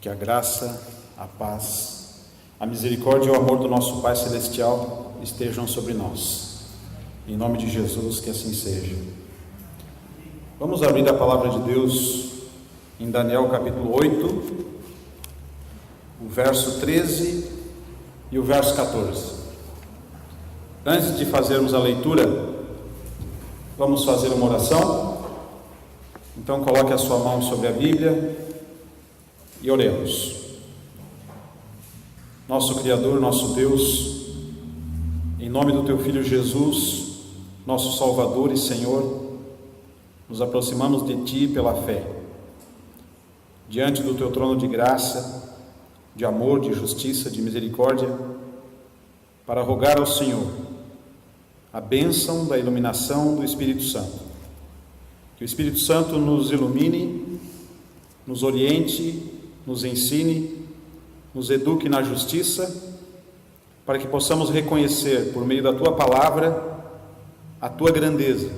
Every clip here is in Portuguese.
Que a graça, a paz, a misericórdia e o amor do nosso Pai Celestial estejam sobre nós. Em nome de Jesus, que assim seja. Vamos abrir a palavra de Deus em Daniel capítulo 8, o verso 13 e o verso 14. Antes de fazermos a leitura, vamos fazer uma oração. Então coloque a sua mão sobre a Bíblia e oremos. Nosso Criador, nosso Deus, em nome do Teu Filho Jesus, nosso Salvador e Senhor, nos aproximamos de Ti pela fé, diante do Teu trono de graça, de amor, de justiça, de misericórdia, para rogar ao Senhor a bênção da iluminação do Espírito Santo. Que o Espírito Santo nos ilumine, nos oriente, nos ensine, nos eduque na justiça, para que possamos reconhecer, por meio da Tua palavra, a Tua grandeza,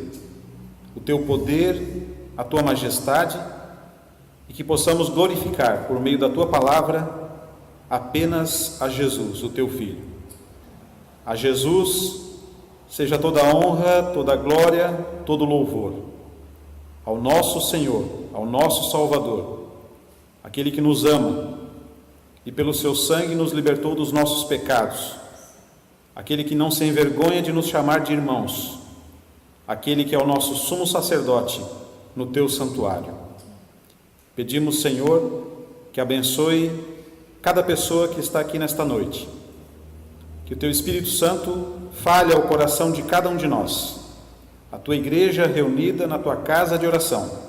o Teu poder, a Tua majestade, e que possamos glorificar, por meio da Tua palavra, apenas a Jesus, o Teu Filho. A Jesus seja toda a honra, toda a glória, todo o louvor. Ao nosso Senhor, ao nosso Salvador, aquele que nos ama e pelo seu sangue nos libertou dos nossos pecados, aquele que não se envergonha de nos chamar de irmãos, aquele que é o nosso sumo sacerdote no teu santuário. Pedimos, Senhor, que abençoe cada pessoa que está aqui nesta noite, que o teu Espírito Santo fale ao coração de cada um de nós, a tua igreja reunida na tua casa de oração,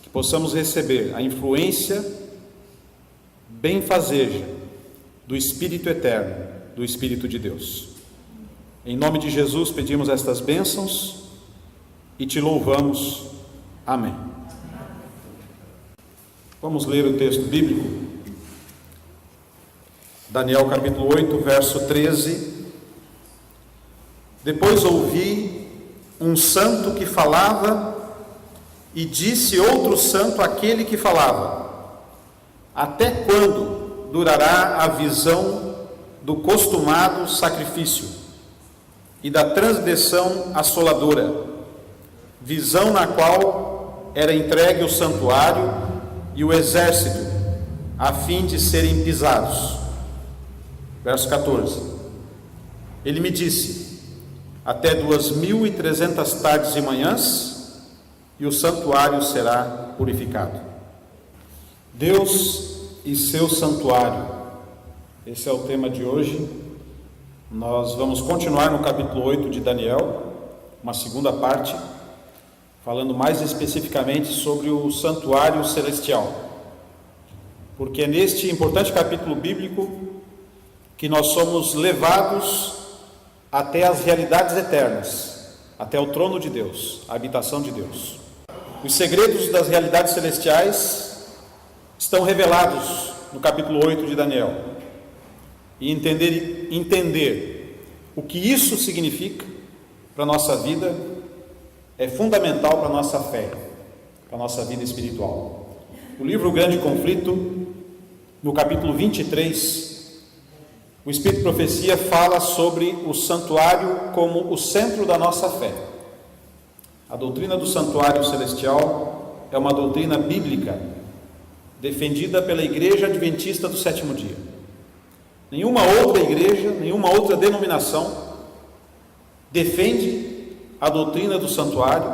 que possamos receber a influência benfazeja do Espírito eterno, do Espírito de Deus. Em nome de Jesus pedimos estas bênçãos e te louvamos. Amém. Vamos ler o texto bíblico. Daniel capítulo 8, verso 13. Depois ouvi um santo que falava e disse outro santo àquele que falava: até quando durará a visão do costumado sacrifício e da transgressão assoladora, visão na qual era entregue o santuário e o exército, a fim de serem pisados? Verso 14. Ele me disse: até 2.300 tardes e manhãs, e o santuário será purificado. Deus e seu santuário. Esse é o tema de hoje. Nós vamos continuar no capítulo 8 de Daniel, uma segunda parte, falando mais especificamente sobre o santuário celestial. Porque é neste importante capítulo bíblico que nós somos levados até as realidades eternas, até o trono de Deus, a habitação de Deus. Os segredos das realidades celestiais estão revelados no capítulo 8 de Daniel. E entender o que isso significa para a nossa vida é fundamental para a nossa fé, para a nossa vida espiritual. O livro O Grande Conflito, no capítulo 23, o Espírito de Profecia fala sobre o santuário como o centro da nossa fé. A doutrina do santuário celestial é uma doutrina bíblica defendida pela Igreja Adventista do Sétimo Dia. Nenhuma outra igreja, nenhuma outra denominação defende a doutrina do santuário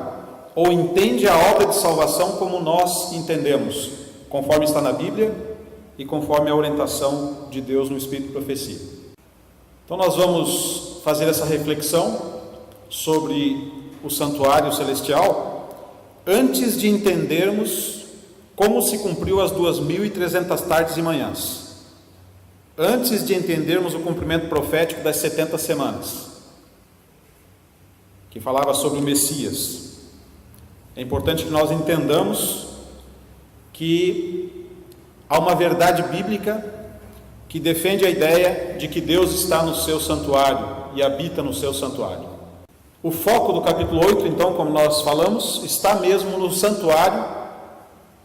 ou entende a obra de salvação como nós entendemos, conforme está na Bíblia e conforme a orientação de Deus no Espírito de Profecia. Então nós vamos fazer essa reflexão sobre o santuário celestial antes de entendermos como se cumpriu as 2.300 tardes e manhãs, antes de entendermos o cumprimento profético das 70 semanas, que falava sobre o Messias. É importante que nós entendamos que há uma verdade bíblica que defende a ideia de que Deus está no seu santuário e habita no seu santuário. O foco do capítulo 8, então, como nós falamos, está mesmo no santuário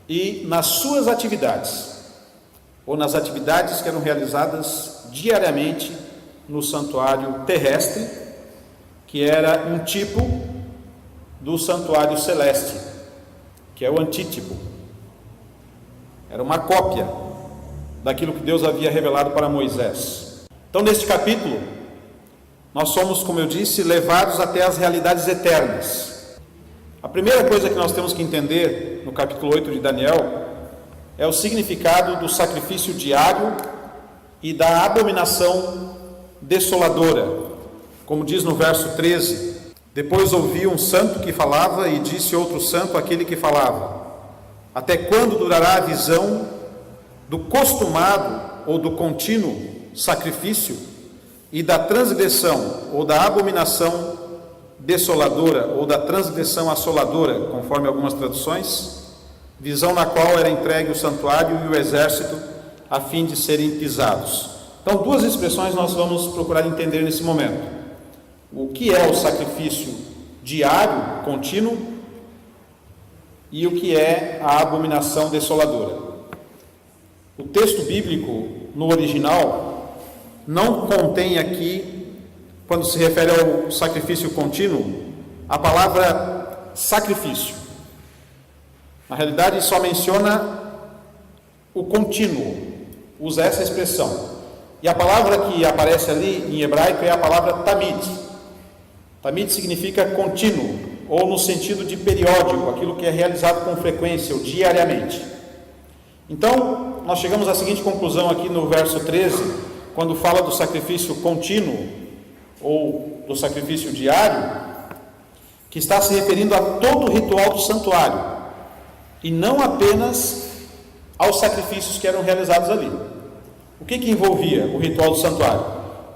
e nas suas atividades. ou nas atividades que eram realizadas diariamente no santuário terrestre, que era um tipo do santuário celeste, que é o antítipo. Era uma cópia daquilo que Deus havia revelado para Moisés. Então, neste capítulo, nós somos, como eu disse, levados até as realidades eternas. A primeira coisa que nós temos que entender no capítulo 8 de Daniel é o significado do sacrifício diário e da abominação desoladora. Como diz no verso 13: depois ouvi um santo que falava e disse outro santo àquele que falava: até quando durará a visão do costumado ou do contínuo sacrifício e da transgressão ou da abominação desoladora ou da transgressão assoladora, conforme algumas traduções, visão na qual era entregue o santuário e o exército a fim de serem pisados. Então, duas expressões nós vamos procurar entender nesse momento: o que é o sacrifício diário, contínuo, e o que é a abominação desoladora. O texto bíblico no original não contém aqui, quando se refere ao sacrifício contínuo, a palavra sacrifício. Na realidade, só menciona o contínuo, usa essa expressão. E a palavra que aparece ali em hebraico é a palavra tamid. Tamid significa contínuo, ou no sentido de periódico, aquilo que é realizado com frequência, ou diariamente. Então, nós chegamos à seguinte conclusão aqui no verso 13, quando fala do sacrifício contínuo, ou do sacrifício diário, que está se referindo a todo o ritual do santuário, e não apenas aos sacrifícios que eram realizados ali. O que envolvia o ritual do santuário?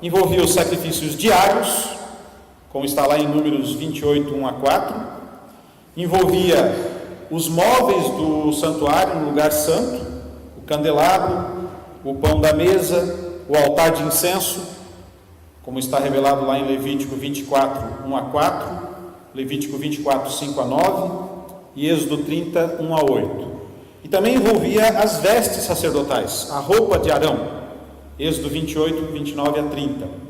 Envolvia os sacrifícios diários, como está lá em Números 28, 1 a 4, envolvia os móveis do santuário no lugar santo, o candelabro, o pão da mesa, o altar de incenso, como está revelado lá em Levítico 24, 1 a 4, Levítico 24, 5 a 9 e Êxodo 30, 1 a 8. E também envolvia as vestes sacerdotais, a roupa de Arão, Êxodo 28, 29 a 30.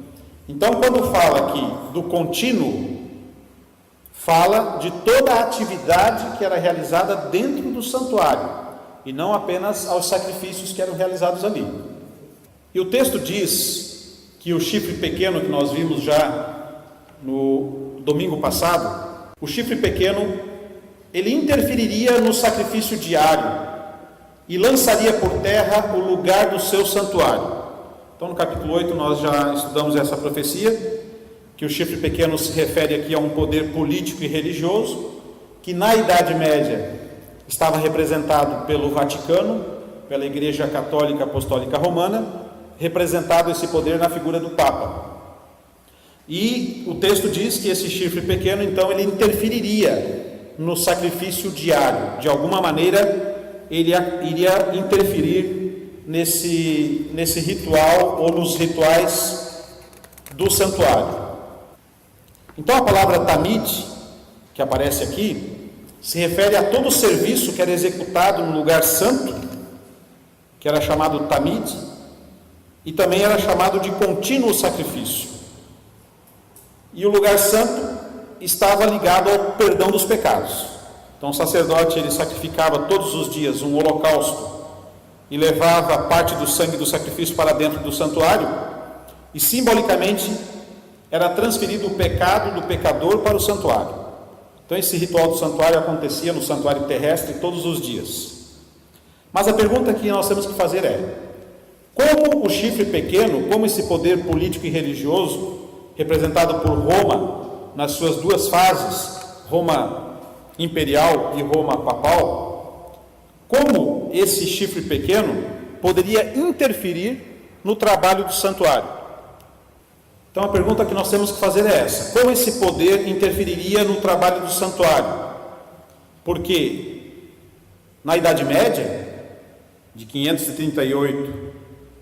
Então, quando fala aqui do contínuo, fala de toda a atividade que era realizada dentro do santuário, e não apenas aos sacrifícios que eram realizados ali. E o texto diz que o chifre pequeno, que nós vimos já no domingo passado, o chifre pequeno, ele interferiria no sacrifício diário e lançaria por terra o lugar do seu santuário. Então, no capítulo 8, nós já estudamos essa profecia, que o chifre pequeno se refere aqui a um poder político e religioso, que na Idade Média estava representado pelo Vaticano, pela Igreja Católica Apostólica Romana, representado esse poder na figura do Papa. E o texto diz que esse chifre pequeno, então, ele interferiria no sacrifício diário. De alguma maneira, ele iria interferir nesse ritual ou nos rituais do santuário. Então, a palavra tamid, que aparece aqui, se refere a todo o serviço que era executado no lugar santo, que era chamado tamid, e também era chamado de contínuo sacrifício. E o lugar santo estava ligado ao perdão dos pecados. Então, o sacerdote, ele sacrificava todos os dias um holocausto e levava parte do sangue do sacrifício para dentro do santuário, e simbolicamente era transferido o pecado do pecador para o santuário. Então, esse ritual do santuário acontecia no santuário terrestre todos os dias. Mas a pergunta que nós temos que fazer é: como o chifre pequeno, como esse poder político e religioso, representado por Roma nas suas duas fases, Roma imperial e Roma papal, como esse chifre pequeno poderia interferir no trabalho do santuário? Então, a pergunta que nós temos que fazer é essa: como esse poder interferiria no trabalho do santuário? Porque na Idade Média, de 538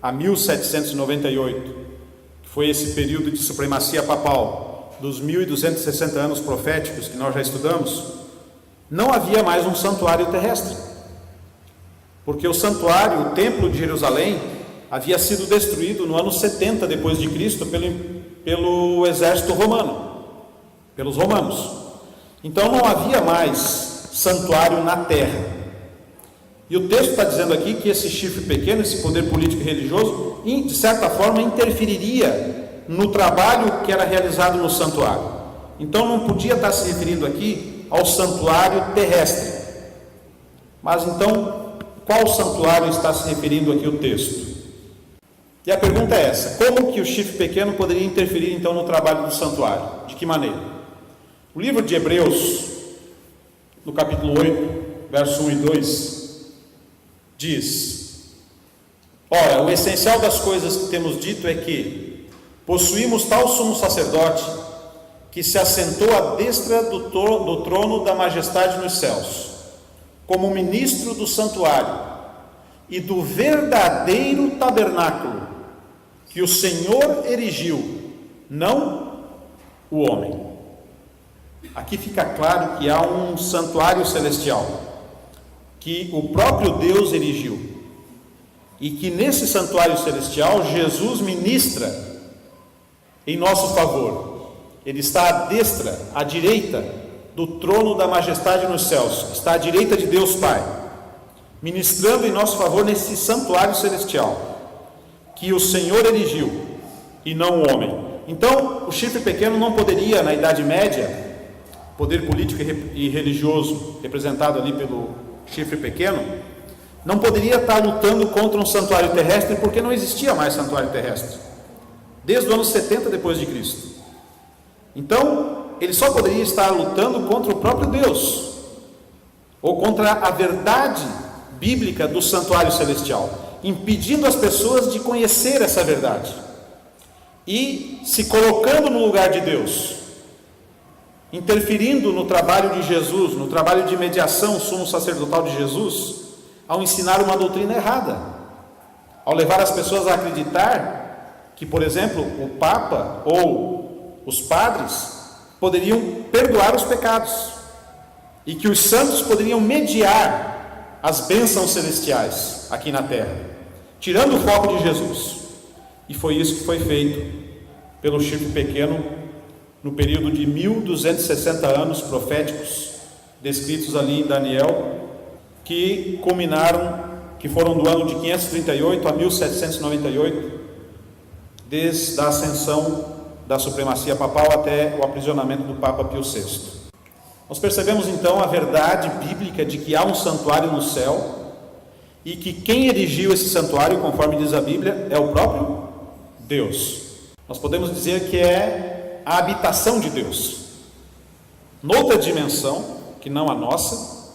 a 1798, que foi esse período de supremacia papal dos 1260 anos proféticos que nós já estudamos, não havia mais um santuário terrestre. porque o santuário, o templo de Jerusalém, havia sido destruído no ano 70 depois de Cristo pelo exército romano, pelos romanos. Então não havia mais santuário na terra. E o texto está dizendo aqui que esse chifre pequeno, esse poder político e religioso, de certa forma interferiria no trabalho que era realizado no santuário. Então não podia estar se referindo aqui ao santuário terrestre. Mas então, qual santuário está se referindo aqui o texto? E a pergunta é essa: como que o chifre pequeno poderia interferir então no trabalho do santuário? De que maneira? O livro de Hebreus, no capítulo 8, verso 1 e 2, diz: ora, o essencial das coisas que temos dito é que possuímos tal sumo sacerdote que se assentou à destra do trono da majestade nos céus, como ministro do santuário e do verdadeiro tabernáculo que o Senhor erigiu, não o homem. Aqui fica claro que há um santuário celestial que o próprio Deus erigiu, e que nesse santuário celestial Jesus ministra em nosso favor. Ele está à destra, à direita do trono da majestade nos céus, está à direita de Deus Pai, ministrando em nosso favor nesse santuário celestial que o Senhor erigiu e não o homem. Então o chifre pequeno não poderia, na Idade Média, poder político e religioso representado ali pelo chifre pequeno, não poderia estar lutando contra um santuário terrestre, porque não existia mais santuário terrestre desde o ano 70 depois de Cristo. Então ele só poderia estar lutando contra o próprio Deus, ou contra a verdade bíblica do santuário celestial, impedindo as pessoas de conhecer essa verdade e se colocando no lugar de Deus, interferindo no trabalho de Jesus, no trabalho de mediação sumo sacerdotal de Jesus, ao ensinar uma doutrina errada, ao levar as pessoas a acreditar que, por exemplo, o Papa ou os padres poderiam perdoar os pecados e que os santos poderiam mediar as bênçãos celestiais aqui na terra, tirando o foco de Jesus. E foi isso que foi feito pelo chifre pequeno no período de 1260 anos proféticos descritos ali em Daniel, que culminaram, que foram do ano de 538 a 1798, desde a ascensão da supremacia papal até o aprisionamento do Papa Pio VI. Nós percebemos então a verdade bíblica de que há um santuário no céu e que quem erigiu esse santuário, conforme diz a Bíblia, é o próprio Deus. Nós podemos dizer que é a habitação de Deus, noutra dimensão que não a nossa,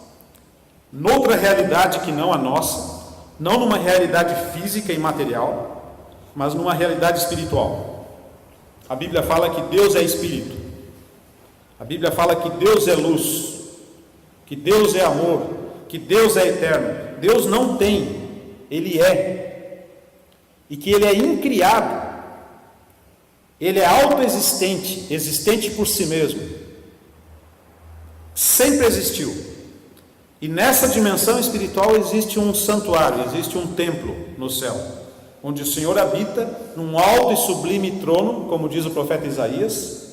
noutra realidade que não a nossa, não numa realidade física e material, mas numa realidade espiritual. A Bíblia fala que Deus é Espírito, a Bíblia fala que Deus é luz, que Deus é amor, que Deus é eterno. Deus não tem, Ele é, e que Ele é incriado, Ele é autoexistente, existente por si mesmo, sempre existiu. E nessa dimensão espiritual existe um santuário, existe um templo no céu, onde o Senhor habita num alto e sublime trono, como diz o profeta Isaías,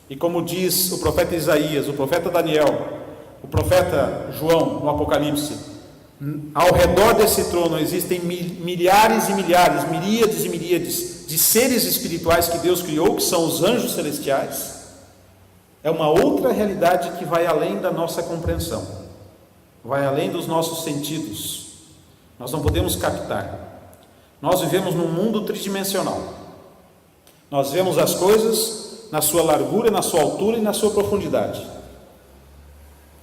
e como diz o profeta Isaías, o profeta Daniel, o profeta João no Apocalipse. Ao redor desse trono existem milhares e milhares, miríades e miríades de seres espirituais que Deus criou, que são os anjos celestiais. É uma outra realidade que vai além da nossa compreensão, vai além dos nossos sentidos. Nós não podemos captar. Nós vivemos num mundo tridimensional. Nós vemos as coisas na sua largura, na sua altura e na sua profundidade.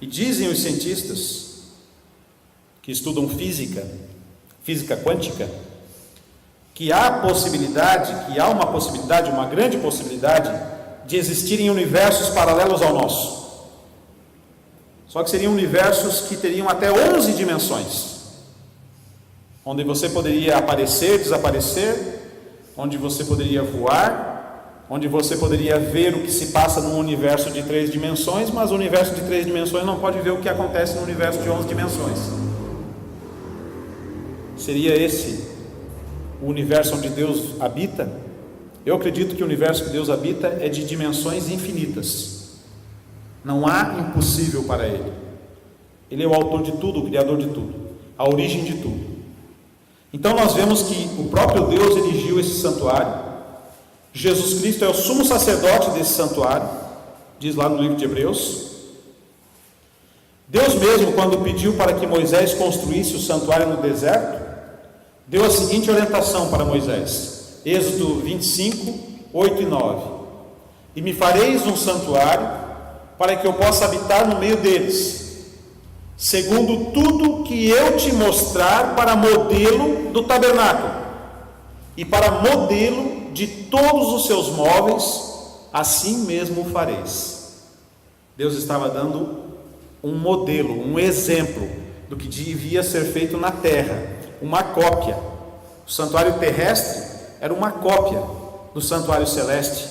E dizem os cientistas que estudam física quântica, que há uma possibilidade, uma grande possibilidade, de existirem universos paralelos ao nosso. Só que seriam universos que teriam até 11 dimensões, onde você poderia aparecer, desaparecer, onde você poderia voar, onde você poderia ver o que se passa num universo de 3 dimensões, mas o universo de 3 dimensões não pode ver o que acontece no universo de 11 dimensões. seria esse o universo onde Deus habita? Eu acredito que o universo que Deus habita é de dimensões infinitas. Não há impossível para Ele. Ele é o autor de tudo, o criador de tudo, a origem de tudo. Então nós vemos que o próprio Deus erigiu esse santuário. Jesus Cristo é o sumo sacerdote desse santuário, diz lá no livro de Hebreus. Deus mesmo, quando pediu para que Moisés construísse o santuário no deserto, deu a seguinte orientação para Moisés, Êxodo 25, 8 e 9: E me fareis um santuário, para que eu possa habitar no meio deles, segundo tudo que eu te mostrar, para modelo do tabernáculo, e para modelo de todos os seus móveis, assim mesmo o fareis. Deus estava dando um modelo, um exemplo do que devia ser feito na terra, uma cópia. O santuário terrestre era uma cópia do santuário celeste.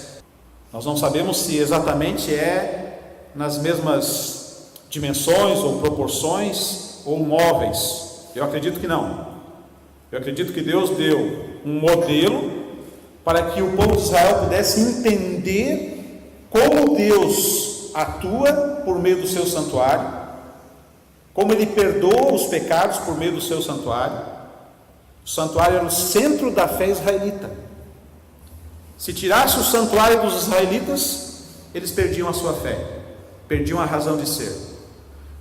Nós não sabemos se exatamente é nas mesmas dimensões ou proporções ou móveis. Eu acredito que não. Eu acredito que Deus deu um modelo para que o povo de Israel pudesse entender como Deus atua por meio do seu santuário, como Ele perdoa os pecados por meio do seu santuário. O santuário era o centro da fé israelita. Se tirasse o santuário dos israelitas, eles perdiam a sua fé, perdiam a razão de ser.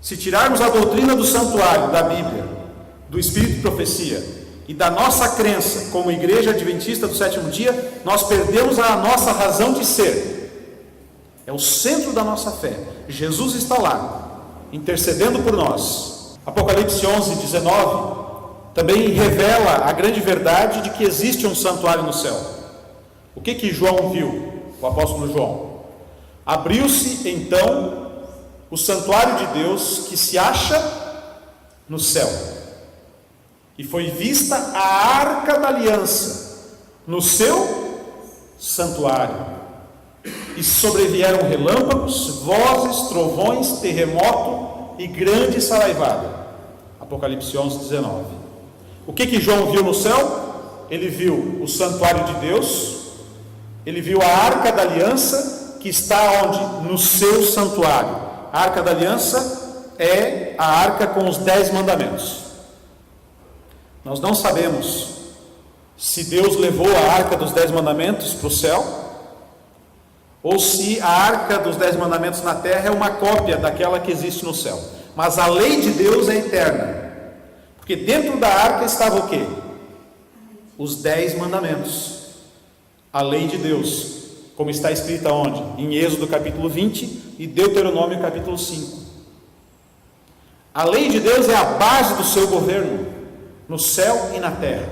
Se tirarmos a doutrina do santuário, da Bíblia, do Espírito de profecia e da nossa crença como igreja adventista do sétimo dia, nós perdemos a nossa razão de ser. É o centro da nossa fé. Jesus está lá, intercedendo por nós. Apocalipse 11, 19 também revela a grande verdade de que existe um santuário no céu. O que João viu? O apóstolo João: abriu-se então o santuário de Deus que se acha no céu, e foi vista a arca da aliança no seu santuário. E sobrevieram relâmpagos, vozes, trovões, terremoto e grande saraivada. Apocalipse 11, 19. O que João viu no céu? Ele viu o santuário de Deus, ele viu a arca da aliança, que está onde? No seu santuário. A arca da aliança é a arca com os 10 mandamentos. Nós não sabemos se Deus levou a arca dos 10 mandamentos para o céu, ou se a arca dos 10 mandamentos na terra é uma cópia daquela que existe no céu. Mas a lei de Deus é eterna, porque dentro da arca estava o quê? Os 10 mandamentos, a lei de Deus, como está escrita onde? Em Êxodo capítulo 20 e Deuteronômio capítulo 5. A lei de Deus é a base do seu governo, no céu e na terra.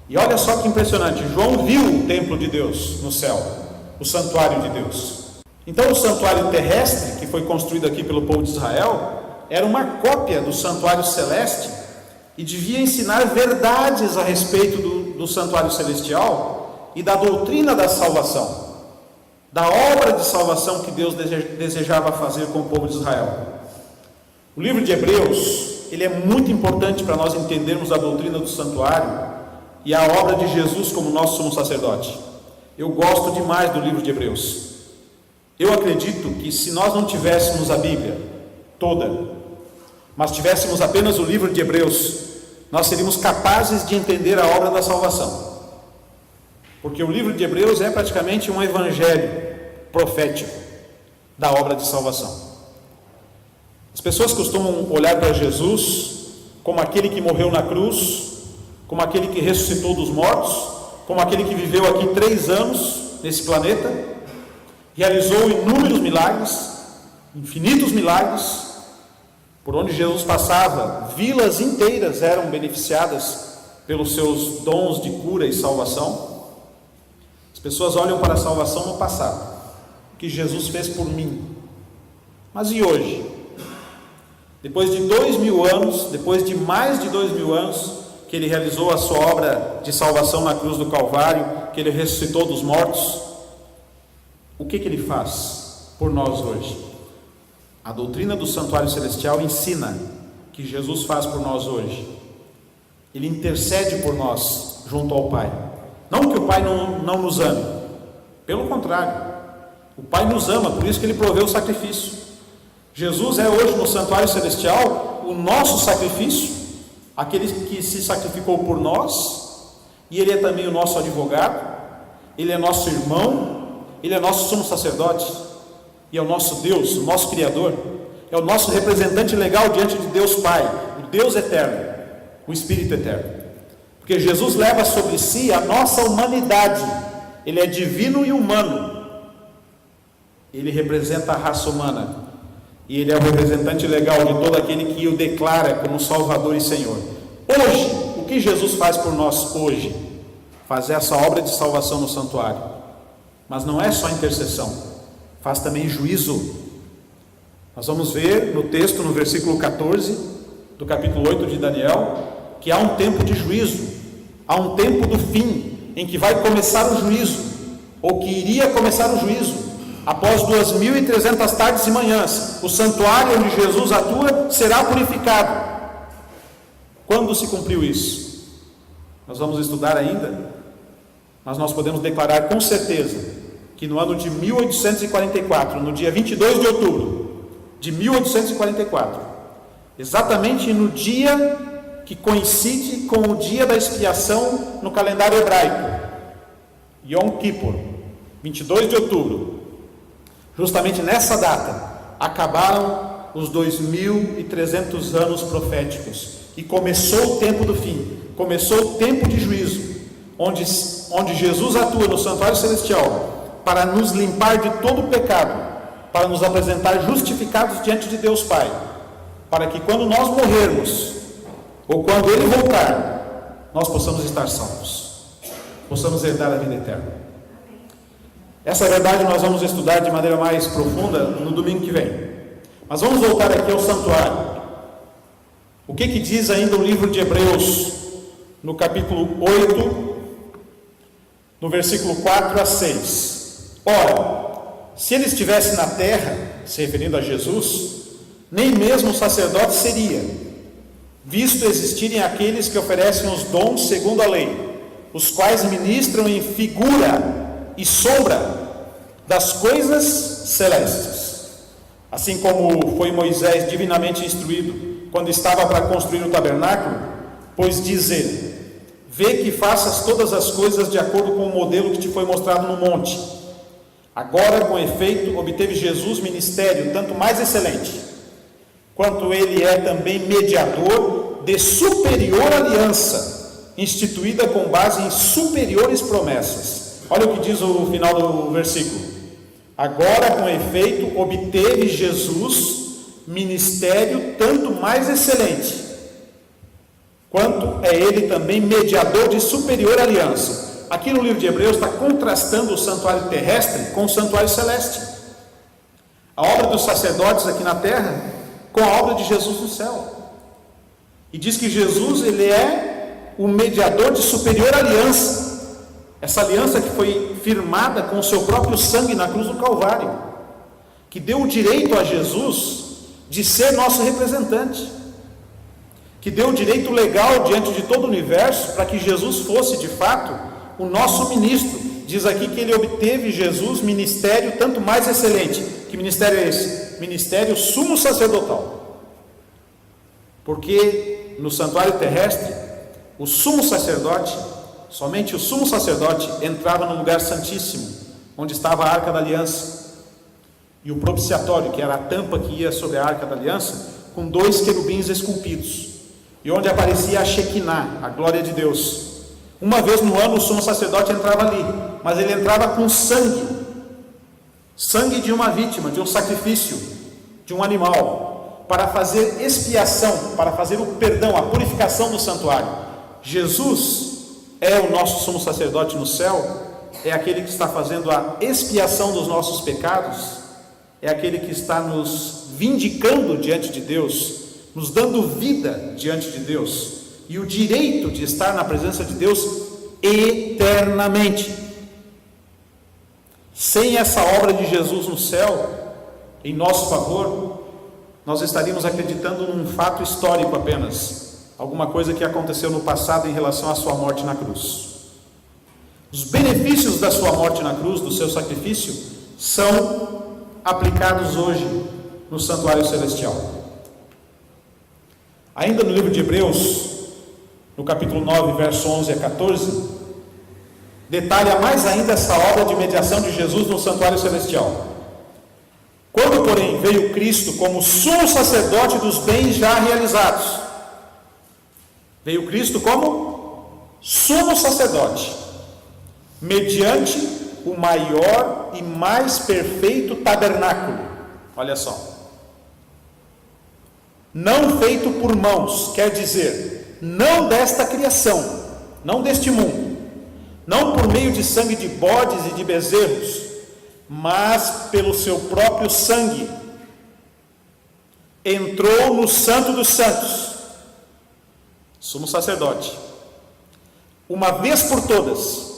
E olha só que impressionante, João viu o templo de Deus no céu, o santuário de Deus. Então o santuário terrestre, que foi construído aqui pelo povo de Israel, era uma cópia do santuário celeste e devia ensinar verdades a respeito do santuário celestial e da doutrina da salvação, da obra de salvação que Deus desejava fazer com o povo de Israel. O livro de Hebreus, ele é muito importante para nós entendermos a doutrina do santuário e a obra de Jesus como nosso sumo sacerdote. Eu gosto demais do livro de Hebreus. Eu acredito que se nós não tivéssemos a Bíblia toda, mas tivéssemos apenas o livro de Hebreus, nós seríamos capazes de entender a obra da salvação. Porque o livro de Hebreus é praticamente um evangelho profético da obra de salvação. As pessoas costumam olhar para Jesus como aquele que morreu na cruz, como aquele que ressuscitou dos mortos, como aquele que viveu aqui 3 anos nesse planeta, realizou inúmeros milagres, infinitos milagres. Por onde Jesus passava, vilas inteiras eram beneficiadas pelos seus dons de cura e salvação. As pessoas olham para a salvação no passado, o que Jesus fez por mim. Mas e hoje? Depois de 2000 anos, depois de mais de 2000 anos, que Ele realizou a sua obra de salvação na cruz do Calvário, que Ele ressuscitou dos mortos, o que Ele faz por nós hoje? A doutrina do santuário celestial ensina que Jesus faz por nós hoje. Ele intercede por nós junto ao Pai. Não que o Pai não nos ame, pelo contrário, o Pai nos ama, por isso que Ele proveu o sacrifício. Jesus é hoje no santuário celestial o nosso sacrifício, aquele que se sacrificou por nós, e Ele é também o nosso advogado, Ele é nosso irmão, Ele é nosso sumo sacerdote, e é o nosso Deus, o nosso Criador, é o nosso representante legal diante de Deus Pai, o Deus eterno, o Espírito eterno, porque Jesus leva sobre si a nossa humanidade, Ele é divino e humano, Ele representa a raça humana, e Ele é o representante legal de todo aquele que o declara como Salvador e Senhor. Hoje, o que Jesus faz por nós hoje? Fazer essa obra de salvação no santuário, mas não é só intercessão, faz também juízo. Nós vamos ver no texto, no versículo 14 do capítulo 8 de Daniel, que há um tempo de juízo, há um tempo do fim, em que vai começar o juízo, ou que iria começar o juízo. Após 2.300 tardes e manhãs, o santuário onde Jesus atua será purificado. Quando se cumpriu isso? Nós vamos estudar ainda, mas nós podemos declarar com certeza que no ano de 1844, no dia 22 de outubro de 1844, exatamente no dia que coincide com o dia da expiação no calendário hebraico, Yom Kippur, 22 de outubro, justamente nessa data, acabaram os 2.300 anos proféticos, e começou o tempo do fim, começou o tempo de juízo, onde Jesus atua no santuário celestial, para nos limpar de todo o pecado, para nos apresentar justificados diante de Deus Pai, para que quando nós morrermos, ou quando Ele voltar, nós possamos estar salvos, possamos herdar a vida eterna. Essa verdade nós vamos estudar de maneira mais profunda no domingo que vem. Mas vamos voltar aqui ao santuário. O que diz ainda o livro de Hebreus, no capítulo 8, no versículo 4 a 6. Ora, se ele estivesse na terra, se referindo a Jesus, nem mesmo o sacerdote seria, visto existirem aqueles que oferecem os dons segundo a lei, os quais ministram em figura e sombra das coisas celestes, assim como foi Moisés divinamente instruído quando estava para construir o tabernáculo, pois diz ele: vê que faças todas as coisas de acordo com o modelo que te foi mostrado no monte. Agora, com efeito, obteve Jesus ministério tanto mais excelente, quanto ele é também mediador de superior aliança, instituída com base em superiores promessas. Olha o que diz o final do versículo. Agora, com efeito, obteve Jesus ministério tanto mais excelente, quanto é ele também mediador de superior aliança. Aqui no livro de Hebreus está contrastando o santuário terrestre com o santuário celeste. A obra dos sacerdotes aqui na terra com a obra de Jesus no céu. E diz que Jesus, ele é o mediador de superior aliança. Essa aliança que foi firmada com o seu próprio sangue na cruz do Calvário, que deu o direito a Jesus de ser nosso representante, que deu o direito legal diante de todo o universo para que Jesus fosse de fato o nosso ministro. Diz aqui que ele obteve, Jesus, ministério tanto mais excelente. Que ministério é esse? Ministério sumo sacerdotal. Porque no santuário terrestre, o sumo sacerdote, somente o sumo sacerdote entrava no lugar santíssimo, onde estava a arca da aliança, e o propiciatório, que era a tampa que ia sobre a arca da aliança, com 2 querubins esculpidos, e onde aparecia a Shekinah, a glória de Deus. Uma vez no ano o sumo sacerdote entrava ali, mas ele entrava com sangue de uma vítima, de um sacrifício, de um animal, para fazer expiação, para fazer o perdão, a purificação do santuário. Jesus é o nosso sumo sacerdote no céu, é aquele que está fazendo a expiação dos nossos pecados, é aquele que está nos vindicando diante de Deus, nos dando vida diante de Deus, e o direito de estar na presença de Deus eternamente. Sem essa obra de Jesus no céu, em nosso favor, nós estaríamos acreditando num fato histórico apenas, alguma coisa que aconteceu no passado em relação à sua morte na cruz. Os benefícios da sua morte na cruz, do seu sacrifício, são aplicados hoje no santuário celestial. Ainda no livro de Hebreus, no capítulo 9, verso 11 a 14, detalha mais ainda essa obra de mediação de Jesus no santuário celestial. Quando, porém, veio Cristo como sumo sacerdote dos bens já realizados, veio Cristo como sumo sacerdote, mediante o maior e mais perfeito tabernáculo. Olha só. Não feito por mãos, quer dizer, não desta criação, não deste mundo, não por meio de sangue de bodes e de bezerros, mas pelo seu próprio sangue, entrou no Santo dos Santos, sumo sacerdote, uma vez por todas,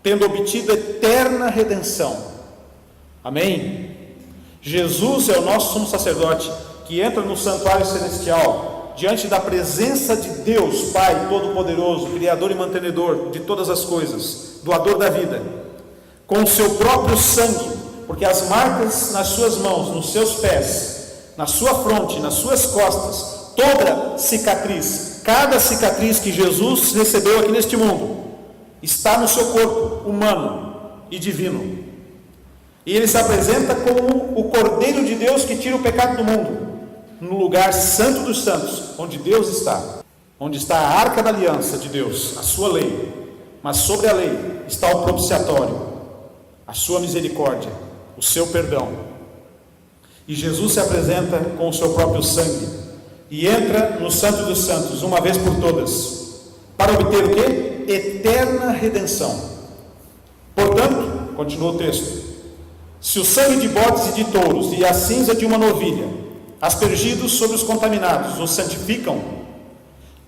tendo obtido eterna redenção. Amém? Jesus é o nosso sumo sacerdote, que entra no santuário celestial, diante da presença de Deus, Pai Todo-Poderoso, Criador e Mantenedor de todas as coisas, doador da vida, com o seu próprio sangue, porque as marcas nas suas mãos, nos seus pés, na sua fronte, nas suas costas, toda cicatriz, cada cicatriz que Jesus recebeu aqui neste mundo, está no seu corpo humano e divino. E ele se apresenta como o Cordeiro de Deus que tira o pecado do mundo, no lugar santo dos santos, onde Deus está, onde está a arca da aliança de Deus, a sua lei, mas sobre a lei está o propiciatório, a sua misericórdia, o seu perdão. E Jesus se apresenta com o seu próprio sangue e entra no Santo dos Santos uma vez por todas, para obter o quê? Eterna redenção. Portanto, continua o texto, se o sangue de bodes e de touros e a cinza de uma novilha, aspergidos sobre os contaminados, os santificam,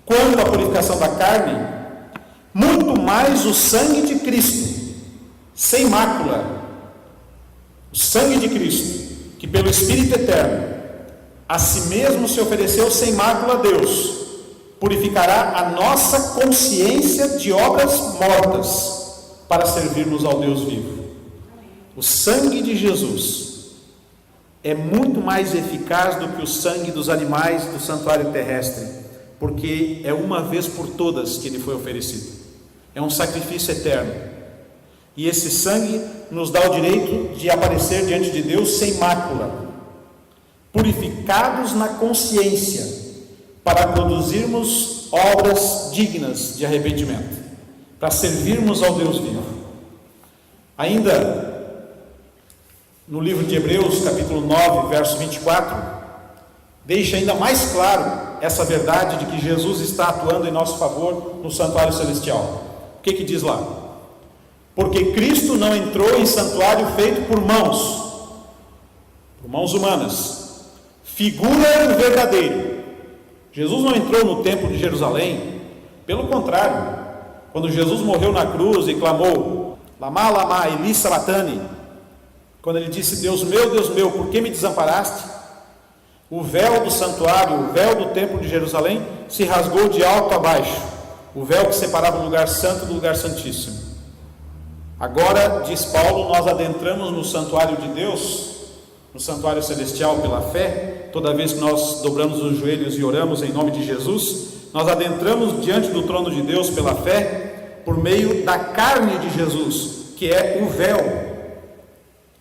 quanto à purificação da carne, muito mais o sangue de Cristo, sem mácula, o sangue de Cristo, que pelo Espírito eterno, a si mesmo se ofereceu sem mácula a Deus, purificará a nossa consciência de obras mortas, para servirmos ao Deus vivo. O sangue de Jesus é muito mais eficaz do que o sangue dos animais do santuário terrestre, porque é uma vez por todas que ele foi oferecido. É um sacrifício eterno. E esse sangue nos dá o direito de aparecer diante de Deus sem mácula, purificados na consciência, para produzirmos obras dignas de arrependimento, para servirmos ao Deus vivo. Ainda no livro de Hebreus, capítulo 9, verso 24, deixa ainda mais claro essa verdade de que Jesus está atuando em nosso favor no santuário celestial. O que diz lá? Porque Cristo não entrou em santuário feito por mãos humanas, figura do verdadeiro. Jesus não entrou no templo de Jerusalém, pelo contrário, quando Jesus morreu na cruz e clamou, Lama, lama, eli sabatani, quando ele disse, Deus meu, por que me desamparaste? O véu do santuário, o véu do templo de Jerusalém, se rasgou de alto a baixo, o véu que separava o lugar santo do lugar santíssimo. Agora, diz Paulo, nós adentramos no santuário de Deus, no santuário celestial pela fé. Toda vez que nós dobramos os joelhos e oramos em nome de Jesus, nós adentramos diante do trono de Deus pela fé, por meio da carne de Jesus, que é o véu.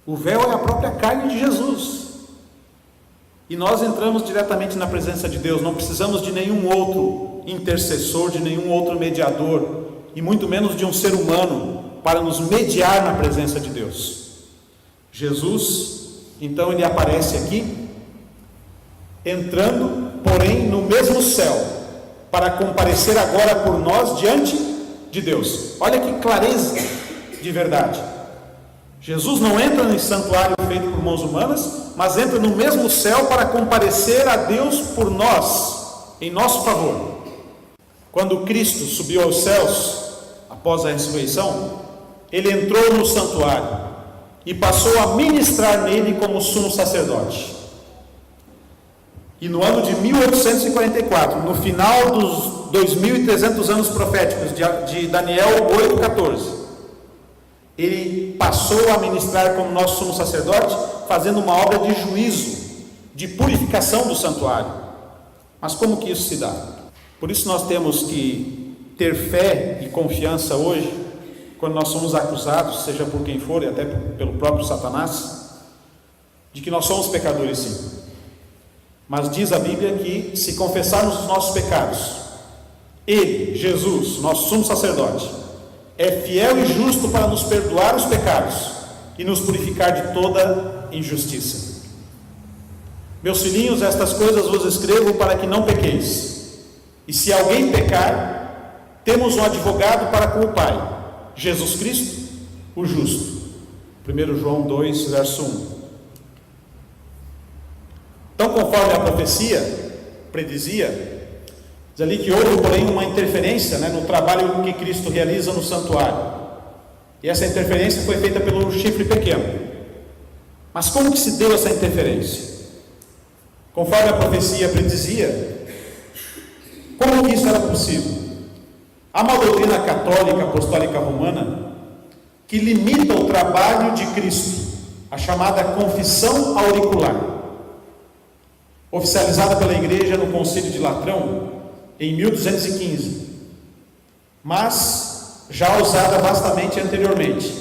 O véu é a própria carne de Jesus. E nós entramos diretamente na presença de Deus, não precisamos de nenhum outro intercessor, de nenhum outro mediador, e muito menos de um ser humano, para nos mediar na presença de Deus. Jesus, então, ele aparece aqui, entrando, porém, no mesmo céu, para comparecer agora por nós diante de Deus. Olha que clareza de verdade. Jesus não entra em santuário feito por mãos humanas, mas entra no mesmo céu para comparecer a Deus por nós, em nosso favor. Quando Cristo subiu aos céus, após a ressurreição, ele entrou no santuário e passou a ministrar nele como sumo sacerdote. E no ano de 1844, no final dos 2.300 anos proféticos de Daniel 8,14, ele passou a ministrar como nosso sumo sacerdote, fazendo uma obra de juízo, de purificação do santuário. Mas como que isso se dá? Por isso nós temos que ter fé e confiança hoje, quando nós somos acusados, seja por quem for, e até pelo próprio Satanás, de que nós somos pecadores sim. Mas diz a Bíblia que se confessarmos os nossos pecados, Ele, Jesus, nosso sumo sacerdote, é fiel e justo para nos perdoar os pecados e nos purificar de toda injustiça. Meus filhinhos, estas coisas vos escrevo para que não pequeis. E se alguém pecar, temos um advogado para com o Pai, Jesus Cristo, o justo. 1 João 2, verso 1. Então, conforme a profecia predizia, diz ali que houve, porém, uma interferência, no trabalho que Cristo realiza no santuário. E essa interferência foi feita pelo chifre pequeno. Mas como que se deu essa interferência? Conforme a profecia predizia, como que isso era possível? Há uma doutrina católica apostólica romana que limita o trabalho de Cristo, a chamada confissão auricular, oficializada pela Igreja no Concílio de Latrão em 1215, mas já usada vastamente anteriormente.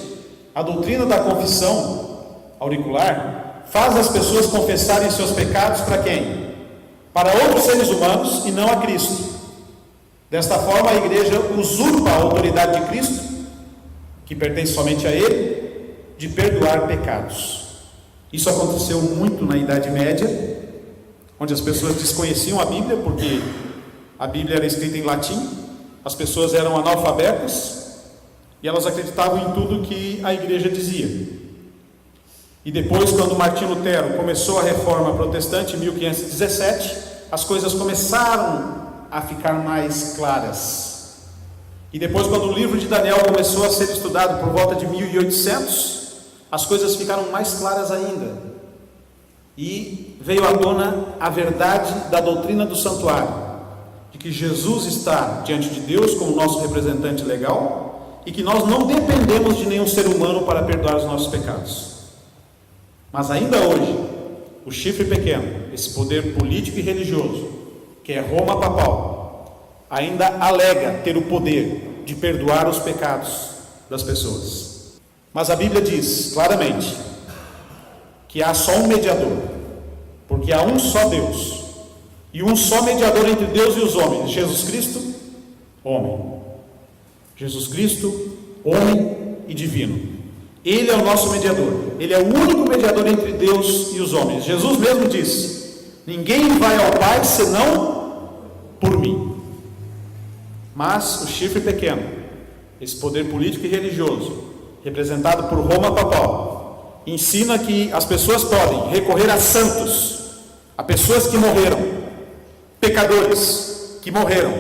A doutrina da confissão auricular faz as pessoas confessarem seus pecados para quem? Para outros seres humanos e não a Cristo. Desta forma, a Igreja usurpa a autoridade de Cristo, que pertence somente a Ele, de perdoar pecados. Isso aconteceu muito na Idade Média, onde as pessoas desconheciam a Bíblia, porque a Bíblia era escrita em latim, as pessoas eram analfabetas, e elas acreditavam em tudo que a Igreja dizia. E depois, quando Martim Lutero começou a Reforma Protestante, em 1517, as coisas começaram a ficar mais claras. E depois, quando o livro de Daniel começou a ser estudado por volta de 1800, as coisas ficaram mais claras ainda. E veio à tona a verdade da doutrina do santuário, de que Jesus está diante de Deus como nosso representante legal e que nós não dependemos de nenhum ser humano para perdoar os nossos pecados. Mas ainda hoje, o chifre pequeno, esse poder político e religioso, que é Roma papal, ainda alega ter o poder de perdoar os pecados das pessoas. Mas a Bíblia diz claramente que há só um mediador, porque há um só Deus, e um só mediador entre Deus e os homens, Jesus Cristo, homem. Jesus Cristo, homem e divino. Ele é o nosso mediador, Ele é o único mediador entre Deus e os homens. Jesus mesmo disse: ninguém vai ao Pai senão por mim. Mas o chifre pequeno, esse poder político e religioso, representado por Roma papal, ensina que as pessoas podem recorrer a santos, a pessoas que morreram, pecadores que morreram,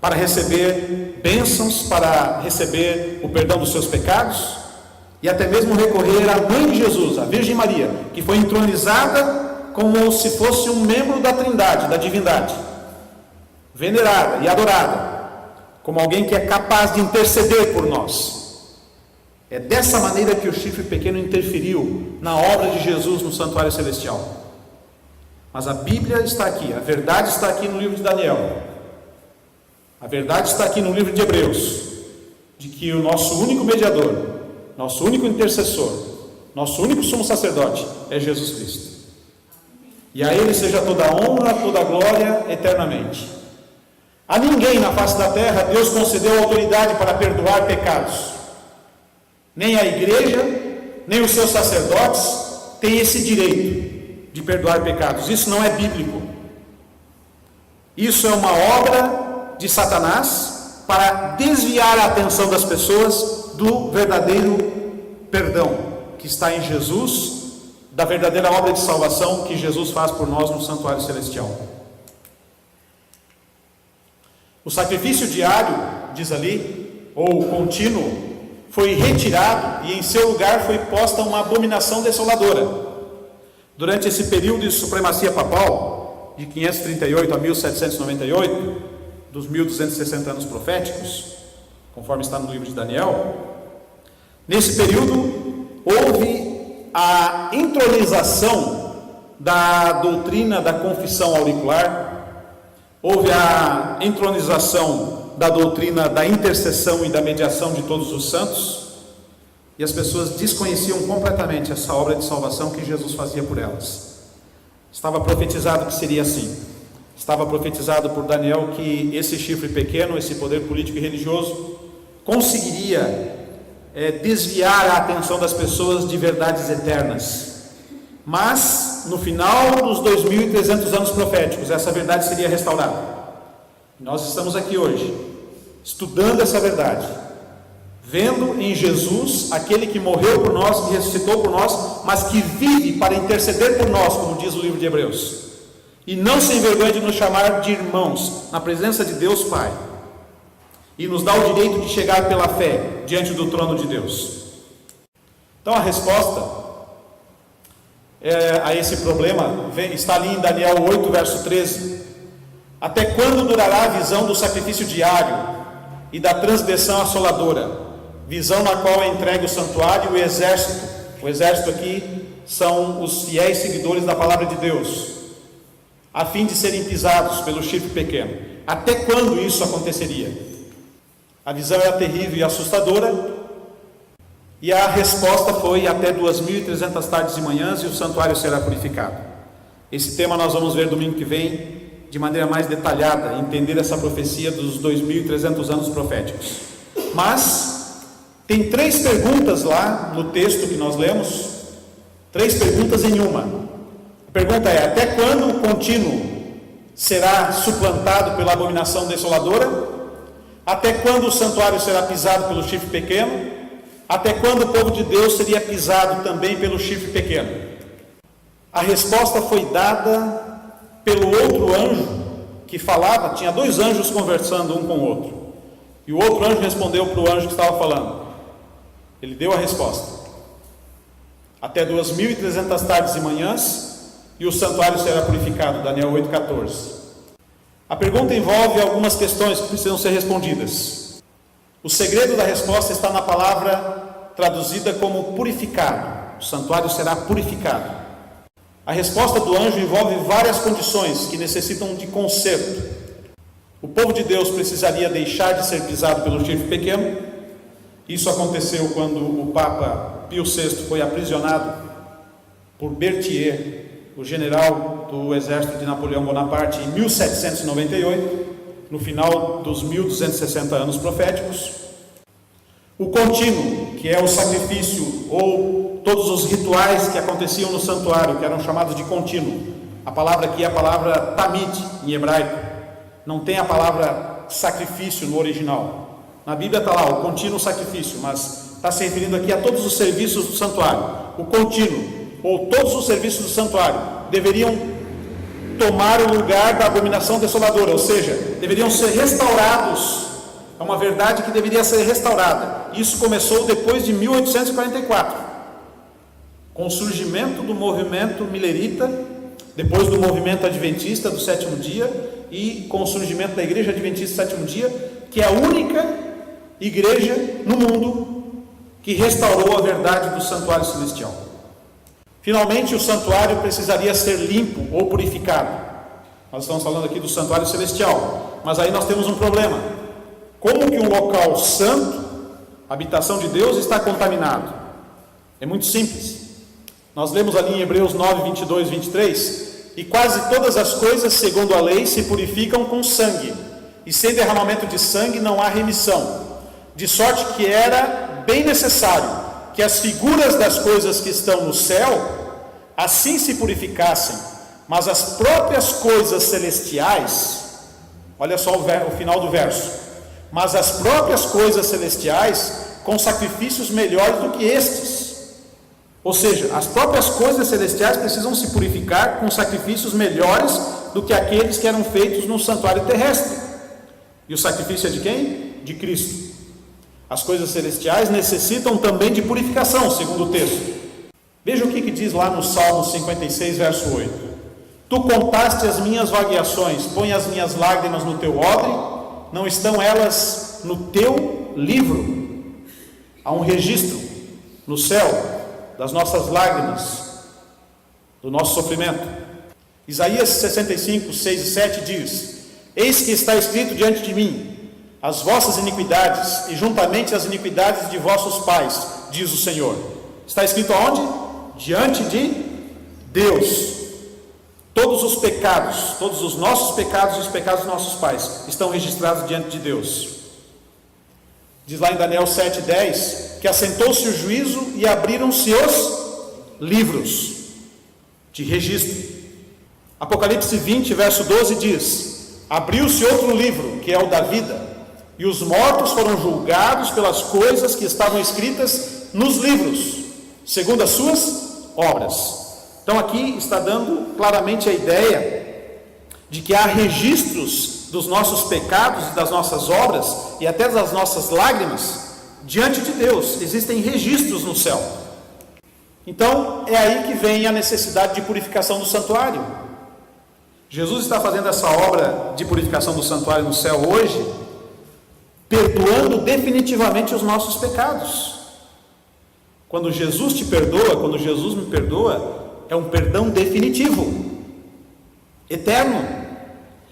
para receber bênçãos, para receber o perdão dos seus pecados, e até mesmo recorrer à mãe de Jesus, a Virgem Maria, que foi entronizada como se fosse um membro da Trindade, da divindade, venerada e adorada, como alguém que é capaz de interceder por nós. É dessa maneira que o chifre pequeno interferiu na obra de Jesus no santuário celestial. Mas a Bíblia está aqui, a verdade está aqui no livro de Daniel, a verdade está aqui no livro de Hebreus, de que o nosso único mediador, nosso único intercessor, nosso único sumo sacerdote é Jesus Cristo. E a Ele seja toda a honra, toda a glória eternamente. A ninguém na face da terra Deus concedeu autoridade para perdoar pecados. Nem a igreja, nem os seus sacerdotes têm esse direito de perdoar pecados. Isso não é bíblico. Isso é uma obra de Satanás para desviar a atenção das pessoas do verdadeiro perdão que está em Jesus, da verdadeira obra de salvação que Jesus faz por nós no santuário celestial. O sacrifício diário, diz ali, ou contínuo, foi retirado e em seu lugar foi posta uma abominação desoladora. Durante esse período de supremacia papal, de 538 a 1798, dos 1260 anos proféticos, conforme está no livro de Daniel. Nesse período houve a intronização da doutrina da confissão auricular, houve a entronização da doutrina da intercessão e da mediação de todos os santos, e as pessoas desconheciam completamente essa obra de salvação que Jesus fazia por elas. Estava profetizado que seria assim. Estava profetizado por Daniel que esse chifre pequeno, esse poder político e religioso, conseguiria desviar a atenção das pessoas de verdades eternas. Mas, no final dos 2300 anos proféticos, essa verdade seria restaurada. Nós estamos aqui hoje, estudando essa verdade, vendo em Jesus aquele que morreu por nós, que ressuscitou por nós, mas que vive para interceder por nós, como diz o livro de Hebreus, e não se envergonha de nos chamar de irmãos na presença de Deus Pai, e nos dá o direito de chegar pela fé diante do trono de Deus. Então a resposta a esse problema está ali em Daniel 8, verso 13. Até quando durará a visão do sacrifício diário e da transgressão assoladora, visão na qual é entregue o santuário e o exército? O exército aqui são os fiéis seguidores da palavra de Deus, a fim de serem pisados pelo chifre pequeno. Até quando isso aconteceria? A visão era terrível e assustadora, e a resposta foi até 2.300 tardes e manhãs e o santuário será purificado. Esse tema nós vamos ver domingo que vem de maneira mais detalhada, entender essa profecia dos 2.300 anos proféticos. Mas tem 3 perguntas lá no texto que nós lemos, 3 perguntas em uma. A pergunta é: até quando o contínuo será suplantado pela abominação desoladora? Até quando o santuário será pisado pelo chifre pequeno? Até quando o povo de Deus seria pisado também pelo chifre pequeno? A resposta foi dada pelo outro anjo que falava. Tinha 2 anjos conversando um com o outro, e o outro anjo respondeu para o anjo que estava falando. Ele deu a resposta: até 2.300 tardes e manhãs, e o santuário será purificado. Daniel 8,14. A pergunta envolve algumas questões que precisam ser respondidas. O segredo da resposta está na palavra traduzida como purificado. O santuário será purificado. A resposta do anjo envolve várias condições que necessitam de conserto. O povo de Deus precisaria deixar de ser pisado pelo chifre pequeno. Isso aconteceu quando o Papa Pio VI foi aprisionado por Berthier, o general do exército de Napoleão Bonaparte, em 1798, no final dos 1260 anos proféticos. O contínuo, que é o sacrifício ou todos os rituais que aconteciam no santuário, que eram chamados de contínuo. A palavra aqui é a palavra tamid, em hebraico. Não tem a palavra sacrifício no original. Na Bíblia está lá o contínuo sacrifício, mas está se referindo aqui a todos os serviços do santuário. O contínuo, ou todos os serviços do santuário, deveriam tomar o lugar da abominação desoladora, ou seja, deveriam ser restaurados. É uma verdade que deveria ser restaurada. Isso começou depois de 1844, com o surgimento do movimento milerita, depois do movimento adventista do sétimo dia, e com o surgimento da igreja adventista do sétimo dia, que é a única igreja no mundo que restaurou a verdade do santuário celestial. Finalmente, o santuário precisaria ser limpo ou purificado. Nós estamos falando aqui do santuário celestial, mas aí nós temos um problema. Como que um local santo, habitação de Deus, está contaminado? É muito simples. Nós lemos ali em Hebreus 9, 22, 23, e quase todas as coisas, segundo a lei, se purificam com sangue, e sem derramamento de sangue não há remissão, de sorte que era bem necessário que as figuras das coisas que estão no céu assim se purificassem, mas as próprias coisas celestiais, olha só o final do verso, mas as próprias coisas celestiais com sacrifícios melhores do que estes. Ou seja, as próprias coisas celestiais precisam se purificar com sacrifícios melhores do que aqueles que eram feitos no santuário terrestre. E o sacrifício é de quem? De Cristo. As coisas celestiais necessitam também de purificação, segundo o texto. Veja o que diz lá no Salmo 56, verso 8. Tu contaste as minhas vagueações, põe as minhas lágrimas no teu odre, não estão elas no teu livro? Há um registro no céu das nossas lágrimas, do nosso sofrimento. Isaías 65, 6 e 7 diz: Eis que está escrito diante de mim as vossas iniquidades, e juntamente as iniquidades de vossos pais, diz o Senhor. Está escrito aonde? Diante de Deus. Todos os pecados, todos os nossos pecados e os pecados dos nossos pais estão registrados diante de Deus. Diz lá em Daniel 7:10 que assentou-se o juízo e abriram-se os livros de registro. Apocalipse 20, verso 12 diz: abriu-se outro livro, que é o da vida, e os mortos foram julgados pelas coisas que estavam escritas nos livros, segundo as suas obras. Então aqui está dando claramente a ideia de que há registros dos nossos pecados e das nossas obras, e até das nossas lágrimas, diante de Deus. Existem registros no céu. Então é aí que vem a necessidade de purificação do santuário. Jesus está fazendo essa obra de purificação do santuário no céu hoje, perdoando definitivamente os nossos pecados. Quando Jesus te perdoa, quando Jesus me perdoa, é um perdão definitivo, eterno,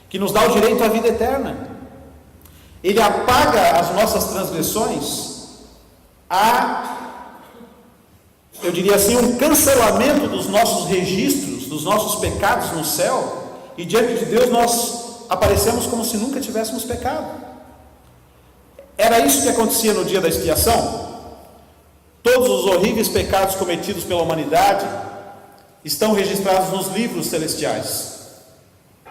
que nos dá o direito à vida eterna. Ele apaga as nossas transgressões, eu diria assim, um cancelamento dos nossos registros, dos nossos pecados no céu, e diante de Deus nós aparecemos como se nunca tivéssemos pecado. Era isso que acontecia no dia da expiação. Todos os horríveis pecados cometidos pela humanidade estão registrados nos livros celestiais,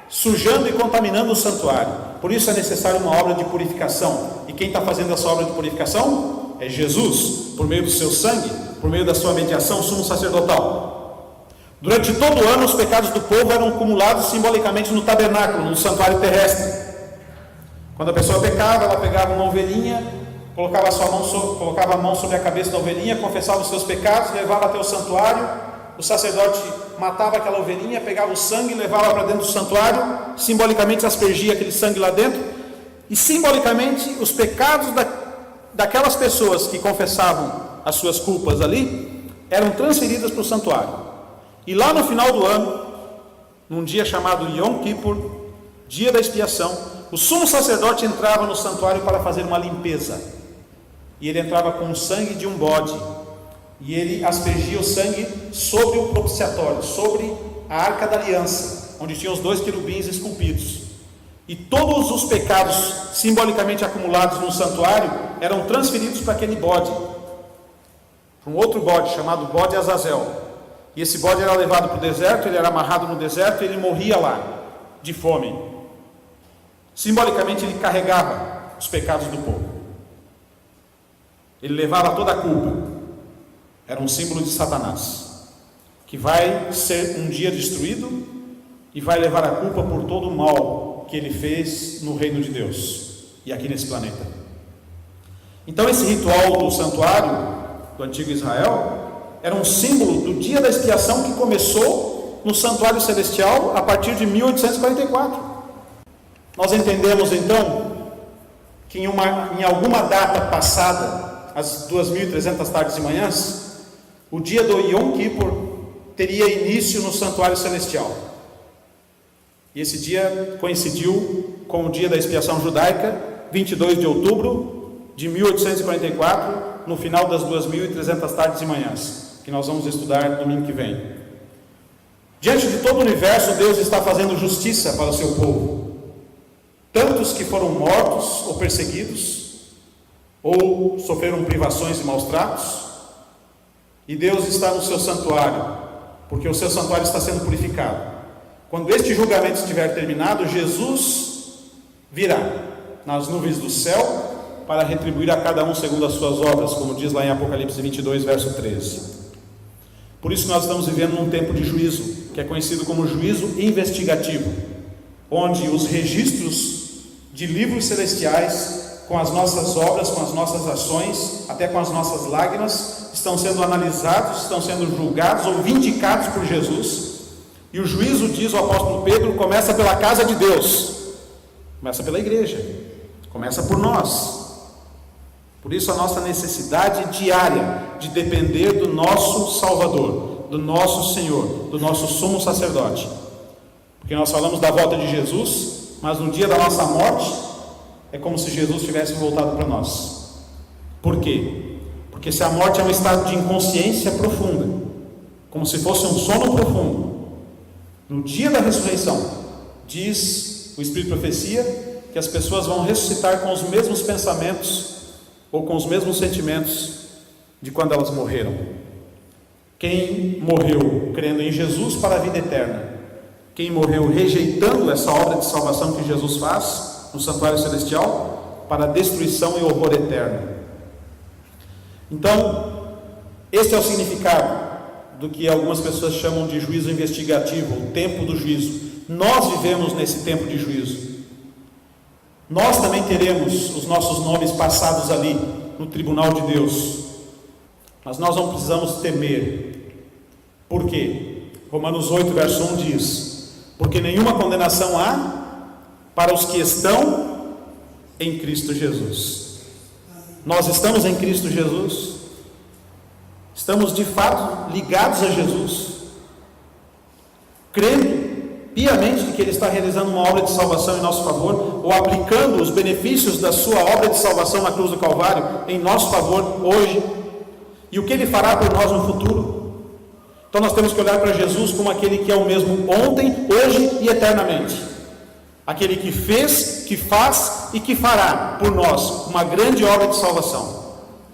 sujando e contaminando o santuário. Por isso é necessária uma obra de purificação. E quem está fazendo essa obra de purificação é Jesus, por meio do seu sangue, por meio da sua mediação sumo sacerdotal. Durante todo o ano os pecados do povo eram acumulados simbolicamente no tabernáculo, no santuário terrestre. Quando a pessoa pecava, ela pegava uma ovelhinha, colocava a mão sobre a cabeça da ovelhinha, confessava os seus pecados, levava até o santuário. O sacerdote matava aquela ovelhinha, pegava o sangue, levava para dentro do santuário, simbolicamente aspergia aquele sangue lá dentro, e simbolicamente os pecados daquelas pessoas que confessavam as suas culpas ali, eram transferidas para o santuário. E lá no final do ano, num dia chamado Yom Kippur, dia da expiação, o sumo sacerdote entrava no santuário para fazer uma limpeza, e ele entrava com o sangue de um bode, e ele aspergia o sangue sobre o propiciatório, sobre a arca da aliança, onde tinham os 2 querubins esculpidos. E todos os pecados simbolicamente acumulados no santuário eram transferidos para aquele bode, para um outro bode chamado bode Azazel. E esse bode era levado para o deserto, ele era amarrado no deserto e ele morria lá de fome. Simbolicamente ele carregava os pecados do povo, ele levava toda a culpa. Era um símbolo de Satanás, que vai ser um dia destruído e vai levar a culpa por todo o mal que ele fez no reino de Deus e aqui nesse planeta. Então esse ritual do santuário do antigo Israel era um símbolo do dia da expiação que começou no santuário celestial a partir de 1844. Nós entendemos então que em alguma data passada, às 2.300 tardes e manhãs, o dia do Yom Kippur teria início no santuário celestial. E esse dia coincidiu com o dia da expiação judaica, 22 de outubro de 1844, no final das 2.300 tardes e manhãs, que nós vamos estudar domingo que vem. Diante de todo o universo, Deus está fazendo justiça para o seu povo. Tantos que foram mortos ou perseguidos, ou sofreram privações e maus tratos, e Deus está no seu santuário, porque o seu santuário está sendo purificado. Quando este julgamento estiver terminado, Jesus virá nas nuvens do céu para retribuir a cada um segundo as suas obras, como diz lá em Apocalipse 22, verso 13. Por isso nós estamos vivendo num tempo de juízo, que é conhecido como juízo investigativo, onde os registros de livros celestiais, com as nossas obras, com as nossas ações, até com as nossas lágrimas, estão sendo analisados, estão sendo julgados ou vindicados por Jesus, E o juízo, diz o apóstolo Pedro, começa pela casa de Deus, começa pela igreja, começa por nós. Por isso a nossa necessidade diária de depender do nosso Salvador, do nosso Senhor, do nosso sumo sacerdote. Porque nós falamos da volta de Jesus, mas no dia da nossa morte é como se Jesus tivesse voltado para nós. Por quê? Porque se a morte é um estado de inconsciência profunda, como se fosse um sono profundo, no dia da ressurreição, diz o Espírito de Profecia, que as pessoas vão ressuscitar com os mesmos pensamentos ou com os mesmos sentimentos de quando elas morreram. Quem morreu crendo em Jesus para a vida eterna, quem morreu rejeitando essa obra de salvação que Jesus faz no santuário celestial, para a destruição e horror eterno. Então, este é o significado do que algumas pessoas chamam de juízo investigativo, o tempo do juízo. Nós vivemos nesse tempo de juízo. Nós também teremos os nossos nomes passados ali no tribunal de Deus, mas nós não precisamos temer. Por quê? Romanos 8, verso 1 diz: porque nenhuma condenação há para os que estão em Cristo Jesus. Nós estamos em Cristo Jesus? Estamos de fato ligados a Jesus, crendo piamente de que Ele está realizando uma obra de salvação em nosso favor, ou aplicando os benefícios da sua obra de salvação na cruz do Calvário em nosso favor hoje, e o que Ele fará por nós no futuro. Então nós temos que olhar para Jesus como aquele que é o mesmo ontem, hoje e eternamente, aquele que fez, que faz e que fará por nós uma grande obra de salvação.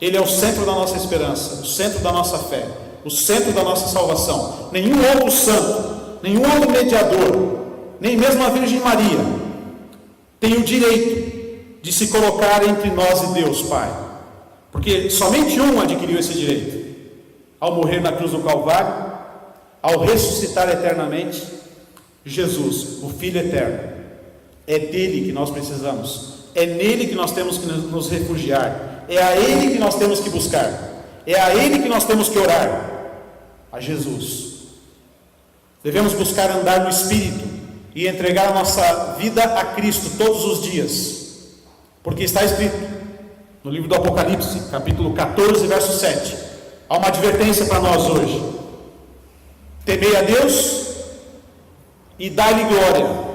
Ele é o centro da nossa esperança, o centro da nossa fé, o centro da nossa salvação. Nenhum outro santo, nenhum outro mediador, nem mesmo a Virgem Maria tem o direito de se colocar entre nós e Deus Pai, porque somente um adquiriu esse direito, ao morrer na cruz do Calvário, ao ressuscitar eternamente, Jesus, o Filho eterno. É dele que nós precisamos, é nele que nós temos que nos refugiar, é a Ele que nós temos que buscar, é a Ele que nós temos que orar, a Jesus. Devemos buscar andar no Espírito e entregar a nossa vida a Cristo todos os dias, porque está escrito no livro do Apocalipse, capítulo 14, verso 7, há uma advertência para nós hoje: temei a Deus e dai-lhe glória.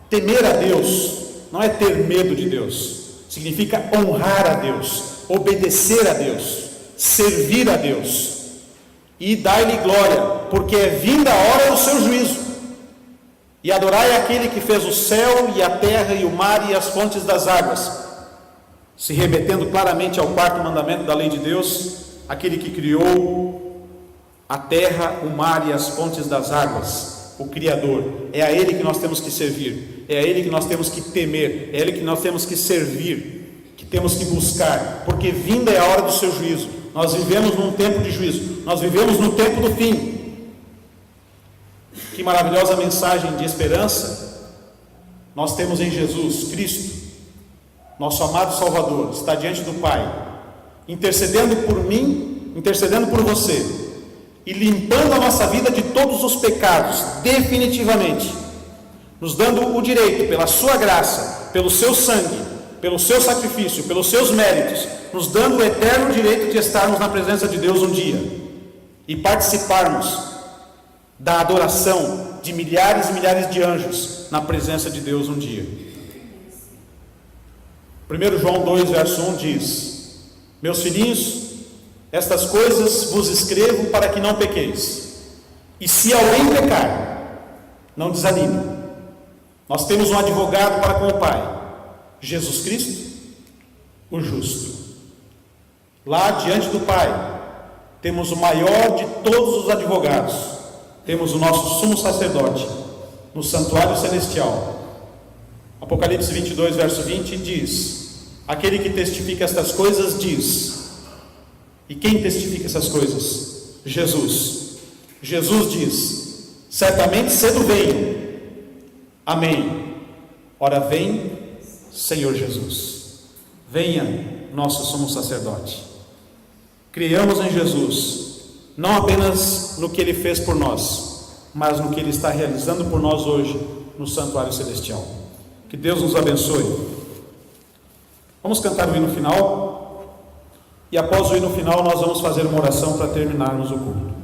Temer a Deus não é ter medo de Deus, significa honrar a Deus, obedecer a Deus, servir a Deus. E dai-lhe glória, porque é vinda a hora do seu juízo. E adorai aquele que fez o céu e a terra e o mar e as fontes das águas, se remetendo claramente ao quarto mandamento da lei de Deus, aquele que criou a terra, o mar e as fontes das águas, o Criador. É a Ele que nós temos que servir, é a Ele que nós temos que temer, é a Ele que nós temos que servir, que temos que buscar, porque vinda é a hora do seu juízo. Nós vivemos num tempo de juízo, nós vivemos no tempo do fim. Que maravilhosa mensagem de esperança nós temos em Jesus Cristo, nosso amado Salvador, está diante do Pai, intercedendo por mim, intercedendo por você, e limpando a nossa vida de todos os pecados, definitivamente, nos dando o direito, pela sua graça, pelo seu sangue, pelo seu sacrifício, pelos seus méritos, nos dando o eterno direito de estarmos na presença de Deus um dia, e participarmos da adoração de milhares e milhares de anjos na presença de Deus um dia. 1 João 2, verso 1 diz: meus filhinhos, estas coisas vos escrevo para que não pequeis. E se alguém pecar, não desanime. Nós temos um advogado para com o Pai, Jesus Cristo, o justo. Lá diante do Pai, temos o maior de todos os advogados, temos o nosso sumo sacerdote, no santuário celestial. Apocalipse 22, verso 20 diz: aquele que testifica estas coisas diz. E quem testifica essas coisas? Jesus. Jesus diz: certamente cedo venho. Amém. Ora vem, Senhor Jesus. Venha, nosso sumo sacerdote. Creiamos em Jesus, não apenas no que Ele fez por nós, mas no que Ele está realizando por nós hoje no santuário celestial. Que Deus nos abençoe. Vamos cantar o hino final, e após o hino final nós vamos fazer uma oração para terminarmos o culto.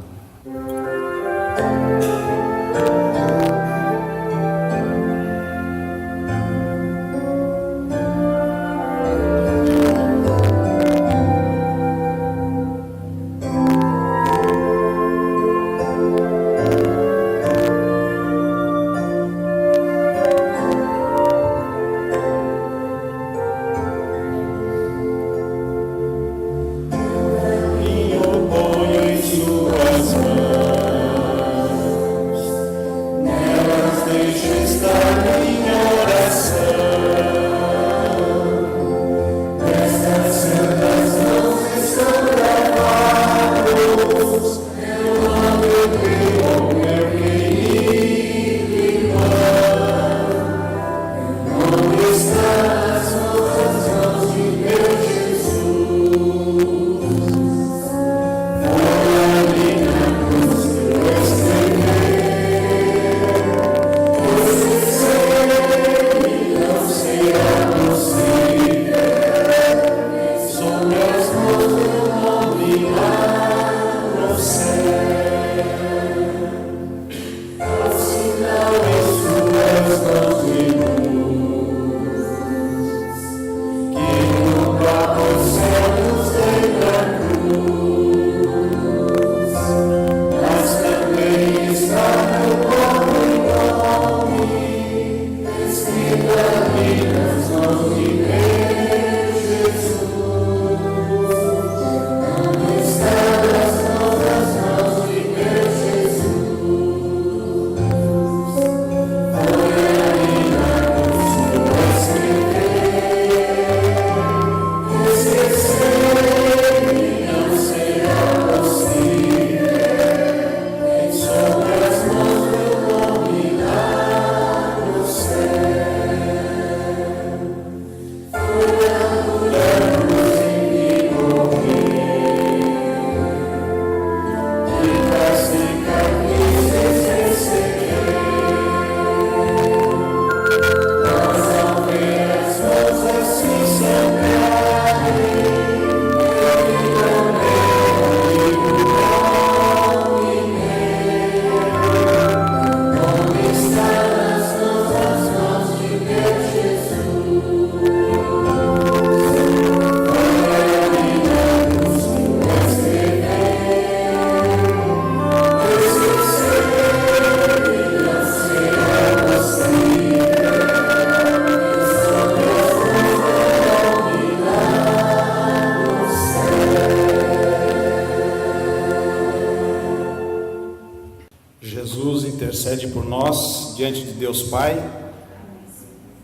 Intercede por nós diante de Deus Pai,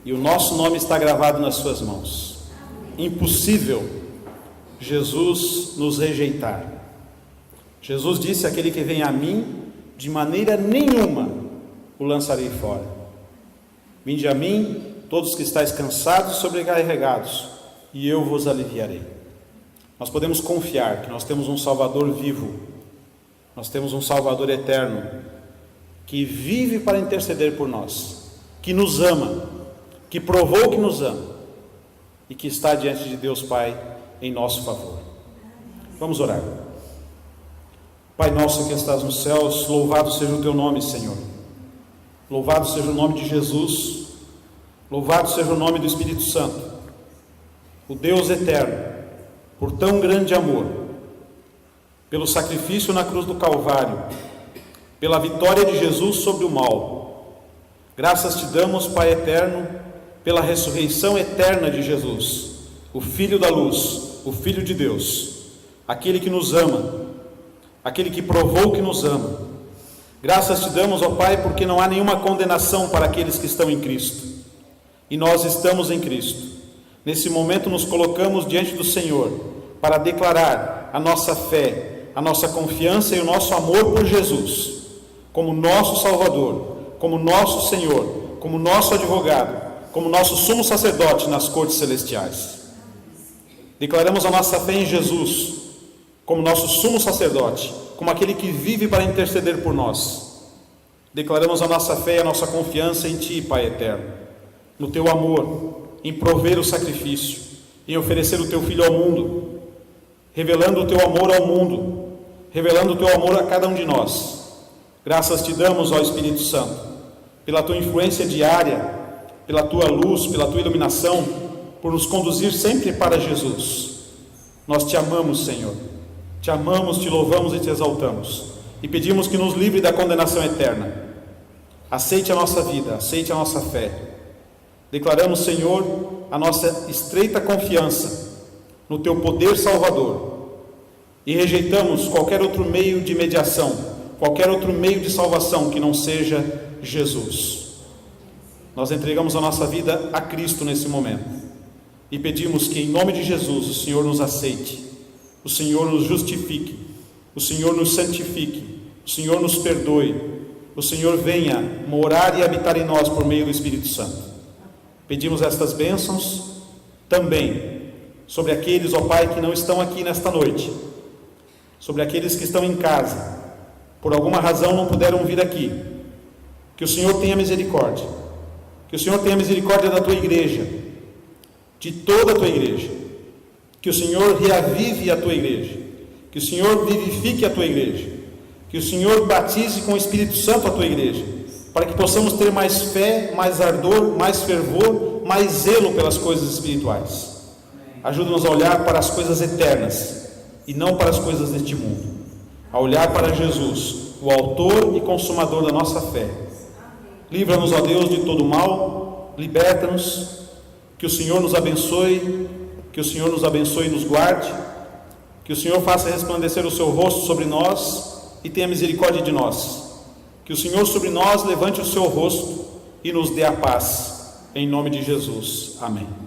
e o nosso nome está gravado nas suas mãos. Impossível Jesus nos rejeitar. Jesus disse: aquele que vem a mim, de maneira nenhuma o lançarei fora. Vinde a mim, todos que estáis cansados e sobrecarregados, e eu vos aliviarei. Nós podemos confiar que nós temos um Salvador vivo, nós temos um Salvador eterno, que vive para interceder por nós, que nos ama, que provou que nos ama, e que está diante de Deus Pai em nosso favor. Vamos orar. Pai nosso que estás nos céus, louvado seja o teu nome, Senhor. Louvado seja o nome de Jesus, louvado seja o nome do Espírito Santo, o Deus eterno, por tão grande amor, pelo sacrifício na cruz do Calvário, pela vitória de Jesus sobre o mal. Graças te damos, Pai eterno, pela ressurreição eterna de Jesus, o Filho da luz, o Filho de Deus, aquele que nos ama, aquele que provou que nos ama. Graças te damos, ó Pai, porque não há nenhuma condenação para aqueles que estão em Cristo, e nós estamos em Cristo. Nesse momento nos colocamos diante do Senhor para declarar a nossa fé, a nossa confiança e o nosso amor por Jesus, como nosso Salvador, como nosso Senhor, como nosso advogado, como nosso sumo sacerdote nas cortes celestiais. Declaramos a nossa fé em Jesus, como nosso sumo sacerdote, como aquele que vive para interceder por nós. Declaramos a nossa fé e a nossa confiança em Ti, Pai eterno, no Teu amor, em prover o sacrifício, em oferecer o Teu Filho ao mundo, revelando o Teu amor ao mundo, revelando o Teu amor a cada um de nós. Graças Te damos, ó Espírito Santo, pela Tua influência diária, pela Tua luz, pela Tua iluminação, por nos conduzir sempre para Jesus. Nós Te amamos, Senhor, Te amamos, Te louvamos e Te exaltamos, e pedimos que nos livre da condenação eterna. Aceite a nossa vida, aceite a nossa fé. Declaramos, Senhor, a nossa estreita confiança no Teu poder salvador, e rejeitamos qualquer outro meio de mediação, qualquer outro meio de salvação que não seja Jesus. Nós entregamos a nossa vida a Cristo nesse momento e pedimos que, em nome de Jesus, o Senhor nos aceite, o Senhor nos justifique, o Senhor nos santifique, o Senhor nos perdoe, o Senhor venha morar e habitar em nós por meio do Espírito Santo. Pedimos estas bênçãos também sobre aqueles, ó Pai, que não estão aqui nesta noite, sobre aqueles que estão em casa, por alguma razão não puderam vir aqui. Que o Senhor tenha misericórdia, que o Senhor tenha misericórdia da Tua igreja, de toda a Tua igreja, que o Senhor reavive a Tua igreja, que o Senhor vivifique a Tua igreja, que o Senhor batize com o Espírito Santo a Tua igreja, para que possamos ter mais fé, mais ardor, mais fervor, mais zelo pelas coisas espirituais. Ajuda-nos a olhar para as coisas eternas e não para as coisas deste mundo, a olhar para Jesus, o autor e consumador da nossa fé. Livra-nos, ó Deus, de todo mal, liberta-nos, que o Senhor nos abençoe, que o Senhor nos abençoe e nos guarde, que o Senhor faça resplandecer o seu rosto sobre nós e tenha misericórdia de nós, que o Senhor sobre nós levante o seu rosto e nos dê a paz, em nome de Jesus. Amém.